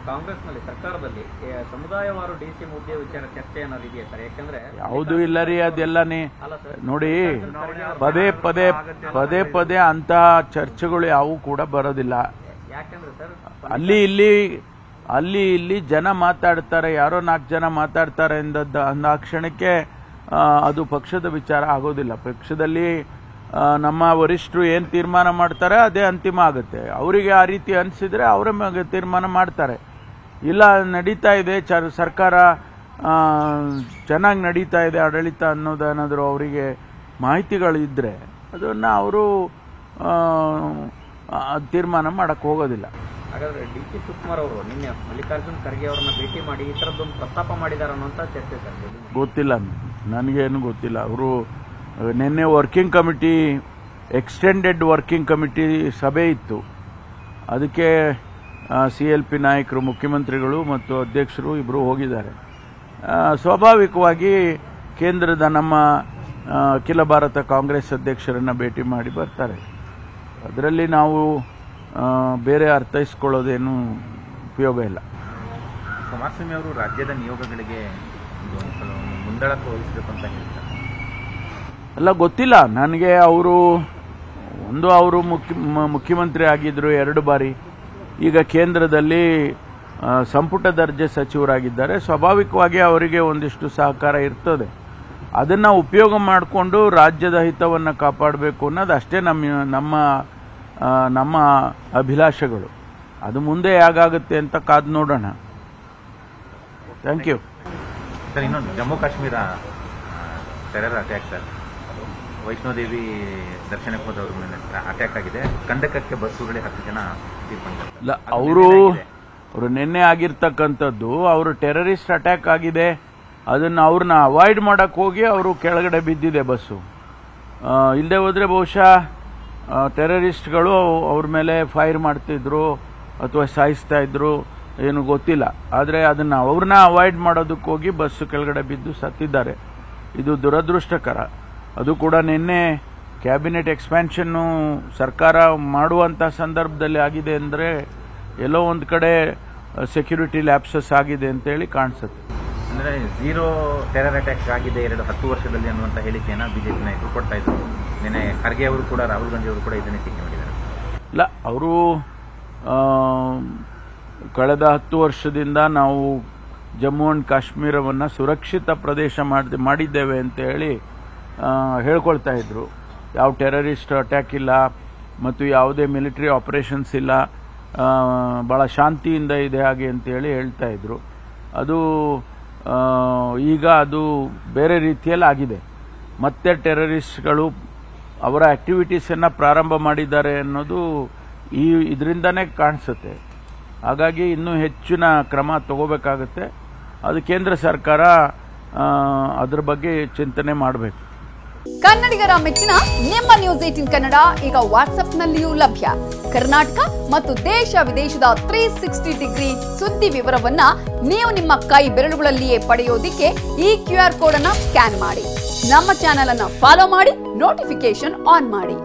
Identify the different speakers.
Speaker 1: ಕಾಂಗ್ರೆಸ್ನಲ್ಲಿ ಸರ್ಕಾರದಲ್ಲಿ ಸಮುದಾಯವಾರು ಡಿಸಿ ಹುದ್ದೆ ವಿಚಾರ ಚರ್ಚೆ ಅನ್ನೋದು ಇದೆಯಾ ಸರ್? ಯಾಕಂದ್ರೆ
Speaker 2: ಯಾವುದು ಇಲ್ಲ ರೀ, ಅದೆಲ್ಲನೇ ನೋಡಿ ಪದೇ ಪದೇ ಅಂತ ಚರ್ಚೆಗಳು ಯಾವು ಕೂಡ ಬರೋದಿಲ್ಲ.
Speaker 1: ಯಾಕಂದ್ರೆ ಸರ್
Speaker 2: ಅಲ್ಲಿ ಇಲ್ಲಿ ಜನ ಮಾತಾಡ್ತಾರೆ, ಯಾರೋ 4 ಜನ ಮಾತಾಡ್ತಾರೆ ಅಂದ ಕ್ಷಣಕ್ಕೆ ಅದು ಪಕ್ಷದ ವಿಚಾರ ಆಗೋದಿಲ್ಲ. ಪಕ್ಷದಲ್ಲಿ ನಮ್ಮ ವರಿಷ್ಠರು ಏನ್ ತೀರ್ಮಾನ ಮಾಡ್ತಾರೆ ಅದೇ ಅಂತಿಮ ಆಗುತ್ತೆ. ಅವರಿಗೆ ಆ ರೀತಿ ಅನಿಸಿದ್ರೆ ಅವರ ತೀರ್ಮಾನ ಮಾಡ್ತಾರೆ. ಇಲ್ಲ ನಡೀತಾ ಇದೆ ಸರ್ಕಾರ ಚೆನ್ನಾಗಿ ನಡೀತಾ ಇದೆ ಆಡಳಿತ ಅನ್ನೋದೇನಾದರೂ ಅವರಿಗೆ ಮಾಹಿತಿಗಳು ಇದ್ರೆ ಅದನ್ನ ಅವರು ತೀರ್ಮಾನ ಮಾಡಕ್ ಹೋಗೋದಿಲ್ಲ.
Speaker 1: ಹಾಗಾದ್ರೆ ಡಿ.ಕೆ. ಶಿವಕುಮಾರ್ ಅವರು ನಿನ್ನೆ ಮಲ್ಲಿಕಾರ್ಜುನ್ ಖರ್ಗೆ ಅವರನ್ನ ಭೇಟಿ ಮಾಡಿ ಈ ತರದೊಂದು ಪ್ರಸ್ತಾಪ ಮಾಡಿದಾರ ಅನ್ನೋಂತ ಚರ್ಚೆ ಸರ್?
Speaker 2: ಗೊತ್ತಿಲ್ಲ, ನನಗೇನು ಗೊತ್ತಿಲ್ಲ. ಅವರು ನಿನ್ನೆ working committee, extended working committee ಸಭೆ ಇತ್ತು. ಅದಕ್ಕೆ CLP ನಾಯಕರು, ಮುಖ್ಯಮಂತ್ರಿಗಳು ಮತ್ತು ಅಧ್ಯಕ್ಷರು ಇಬ್ಬರು ಹೋಗಿದ್ದಾರೆ. ಸ್ವಾಭಾವಿಕವಾಗಿ ಕೇಂದ್ರದ ನಮ್ಮ ಅಖಿಲ ಭಾರತ ಕಾಂಗ್ರೆಸ್ ಅಧ್ಯಕ್ಷರನ್ನ ಭೇಟಿ ಮಾಡಿ ಬರ್ತಾರೆ. ಅದರಲ್ಲಿ ನಾವು ಬೇರೆ ಅರ್ಥೈಸ್ಕೊಳ್ಳೋದೇನು ಉಪಯೋಗ ಇಲ್ಲ.
Speaker 3: ಕುಮಾರಸ್ವಾಮಿ ಅವರು ರಾಜ್ಯದ ನಿಯೋಗಗಳಿಗೆ ಮುಂದಾಳತ್ವ ವಹಿಸಬೇಕು ಅಂತ ಹೇಳ್ತಾರೆ.
Speaker 2: ಎಲ್ಲ ಗೊತ್ತಿಲ್ಲ ನನಗೆ. ಅವರು ಮುಖ್ಯಮಂತ್ರಿ ಆಗಿದ್ರು 2 ಬಾರಿ. ಈಗ ಕೇಂದ್ರದಲ್ಲಿ ಸಂಪುಟ ದರ್ಜೆ ಸಚಿವರಾಗಿದ್ದಾರೆ. ಸ್ವಾಭಾವಿಕವಾಗಿ ಅವರಿಗೆ ಒಂದಿಷ್ಟು ಸಹಕಾರ ಇರ್ತದೆ. ಅದನ್ನ ಉಪಯೋಗ ಮಾಡಿಕೊಂಡು ರಾಜ್ಯದ ಹಿತವನ್ನು ಕಾಪಾಡಬೇಕು ಅನ್ನೋದು ಅಷ್ಟೇ ನಮ್ಮ ಅಭಿಲಾಷೆಗಳು. ಅದು ಮುಂದೆ ಹೇಗಾಗುತ್ತೆ ಅಂತ ಕಾದು ನೋಡೋಣ. Thank you
Speaker 3: sir. ಇನ್ನೊಂದು Jammu Kashmir terror attack sir, Vaishno Devi ದರ್ಶನಕ್ಕೆ ಹೋದವ್ರ ಮೇಲೆ ಅಟ್ಯಾಕ್ ಆಗಿದೆ. ಕಂದಕಕ್ಕೆ ಬಸ್ಸುಗಳೇ 10 ಜನ ತೀರ್ಕೊಂಡಿದ್ದಾರೆ.
Speaker 2: ಅವರು ನಿನ್ನೆ ಆಗಿರ್ತಕ್ಕಂಥದ್ದು ಅವರು ಟೆರರಿಸ್ಟ್ ಅಟ್ಯಾಕ್ ಆಗಿದೆ, ಅವ್ರನ್ನ ಅವಾಯ್ಡ್ ಮಾಡಕ್ ಹೋಗಿ ಅವರು ಕೆಳಗಡೆ ಬಿದ್ದಿದೆ ಬಸ್ಸು. ಇಲ್ಲದೆ ಹೋದ್ರೆ ಬಹುಶಃ ಟೆರರಿಸ್ಟ್ಗಳು ಅವ್ರ ಮೇಲೆ ಫೈರ್ ಮಾಡ್ತಿದ್ರು ಅಥವಾ ಸಾಯಿಸ್ತಾ ಇದ್ರು, ಏನು ಗೊತ್ತಿಲ್ಲ. ಆದರೆ ಅವ್ರನ್ನ ಅವಾಯ್ಡ್ ಮಾಡೋದಕ್ಕೆ ಹೋಗಿ ಬಸ್ಸು ಕೆಳಗಡೆ ಬಿದ್ದು ಸತ್ತಿದ್ದಾರೆ. ಇದು ದುರದೃಷ್ಟಕರ. ಅದು ಕೂಡ ನಿನ್ನೆ ಕ್ಯಾಬಿನೆಟ್ ಎಕ್ಸ್ಪ್ಯಾನ್ಷನ್ ಸರ್ಕಾರ ಮಾಡುವಂತ ಸಂದರ್ಭದಲ್ಲಿ ಆಗಿದೆ ಅಂದ್ರೆ ಎಲ್ಲೋ ಒಂದು ಕಡೆ ಸೆಕ್ಯೂರಿಟಿ ಲ್ಯಾಪ್ಸಸ್ ಆಗಿದೆ ಅಂತೇಳಿ ಕಾಣಿಸುತ್ತೆ.
Speaker 3: ಅಂದ್ರೆ 0 ಟೆರರ್ ಅಟ್ಯಾಕ್ ಆಗಿದೆ 10 ವರ್ಷದಲ್ಲಿ ಅನ್ನುವಂತ ಹೇಳಿಕೆಯನ್ನ ಬಿಜೆಪಿ ನಾಯಕರು ಕೊಡ್ತಾ ಇದ್ರು. ನಿನ್ನೆ ಖರ್ಗೆ ಅವರು ಕೂಡ, ರಾಹುಲ್ ಗಾಂಧಿ ಅವರು ಕೂಡ ಇದನ್ನೇ ಟೀಕೆ ಮಾಡಿದ್ದಾರೆ.
Speaker 2: ಇಲ್ಲ, ಅವರು ಕಳೆದ 10 ವರ್ಷದಿಂದ ನಾವು ಜಮ್ಮು ಅಂಡ್ ಕಾಶ್ಮೀರವನ್ನ ಸುರಕ್ಷಿತ ಪ್ರದೇಶ ಮಾಡಿದ್ದೇವೆ ಅಂತ ಹೇಳಿ ಹೇಳ್ಕೊಳ್ತಾ ಇದ್ರು. ಯಾವ ಟೆರರಿಸ್ಟ್ ಅಟ್ಯಾಕ್ ಇಲ್ಲ ಮತ್ತು ಯಾವುದೇ ಮಿಲಿಟರಿ ಆಪರೇಷನ್ಸ್ ಇಲ್ಲ, ಬಹಳ ಶಾಂತಿಯಿಂದ ಇದೆ ಹಾಗೆ ಅಂತೇಳಿ ಹೇಳ್ತಾ ಇದ್ರು. ಈಗ ಅದು ಬೇರೆ ರೀತಿಯಲ್ಲಿ ಆಗಿದೆ. ಮತ್ತೆ ಟೆರರಿಸ್ಟ್ಗಳು ಅವರ ಆಕ್ಟಿವಿಟೀಸನ್ನು ಪ್ರಾರಂಭ ಮಾಡಿದ್ದಾರೆ ಅನ್ನೋದು ಇದರಿಂದನೇ ಕಾಣಿಸುತ್ತೆ. ಹಾಗಾಗಿ ಇನ್ನೂ ಹೆಚ್ಚಿನ ಕ್ರಮ ತಗೋಬೇಕಾಗುತ್ತೆ. ಅದು ಕೇಂದ್ರ ಸರ್ಕಾರ ಅದರ ಬಗ್ಗೆ ಚಿಂತನೆ ಮಾಡಬೇಕು.
Speaker 4: ಕನ್ನಡಿಗರ ಮೆಚ್ಚಿನ ನಿಮ್ಮ ನ್ಯೂಸ್ 18 ಕನ್ನಡ ಈಗ ವಾಟ್ಸ್ಆಪ್ನಲ್ಲಿಯೂ ಲಭ್ಯ. ಕರ್ನಾಟಕ ಮತ್ತು ದೇಶ ವಿದೇಶದ 360 ಡಿಗ್ರಿ ಸುದ್ದಿ ವಿವರವನ್ನ ನೀವು ನಿಮ್ಮ ಕೈ ಬೆರಳುಗಳಲ್ಲಿಯೇ ಪಡೆಯೋದಿಕ್ಕೆ ಈ QR ಕೋಡ್ ಅನ್ನು ಸ್ಕ್ಯಾನ್ ಮಾಡಿ. ನಮ್ಮ ಚಾನೆಲ್ ಅನ್ನು ಫಾಲೋ ಮಾಡಿ, ನೋಟಿಫಿಕೇಶನ್ ಆನ್ ಮಾಡಿ.